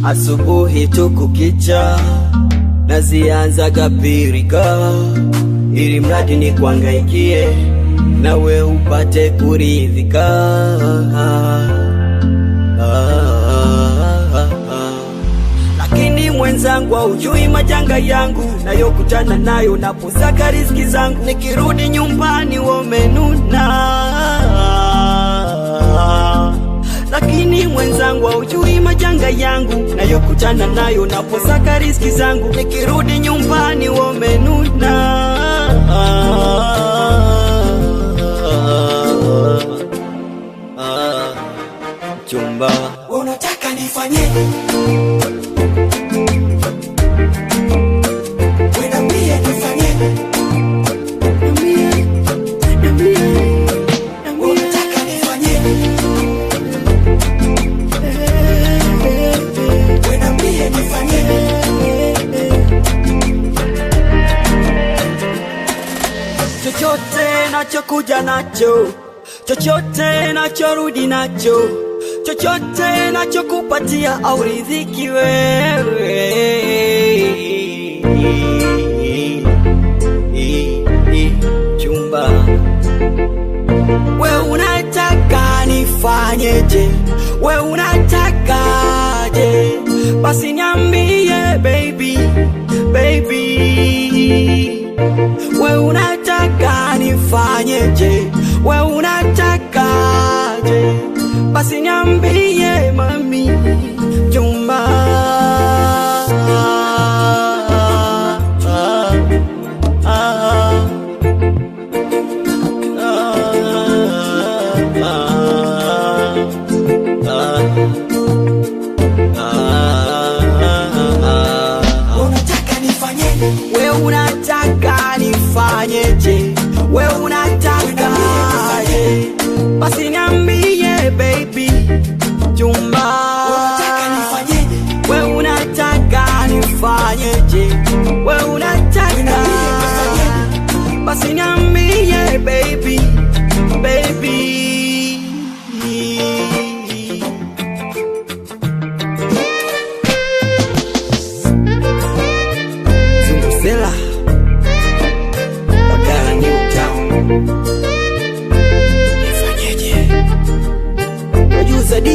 Asubuhi tukukicha nazianza kapirika, ili mradi ni kuangaikie nawe upate kuridhika. Lakini mwenzangu haujui majanga yangu nayokutana nayo naposaka riziki zangu. Nikirudi nyumbani wamenuna. Lakini mwenzangu haujui majanga yangu nayokutana nayo naposaka riziki zangu. Nikirudi nyumbani wamenuna. Chumba unataka nifanyeje? Niambie nifanyeje? Unataka nifanyeje? Niambie nifanyeje? chochote nachokuja nacho, chochote nachorudi nacho, chochote nachokupatia au riziki wewe. Chumba we unataka nifanyeje? We unatakaje? Basi niambie baby, baby. We unataka nifanyeje? We unatakaje? Basi niambie mami. Chumba Unataka nifanyeje? we unataka nifanyeje? We unatakaje? Basi niambie baby. Chumba Unataka nifanyeje? we unataka nifanyeje? We unataka basi niambie baby, baby. Zungusela Bagala New Town. Nifanyeje? Producer D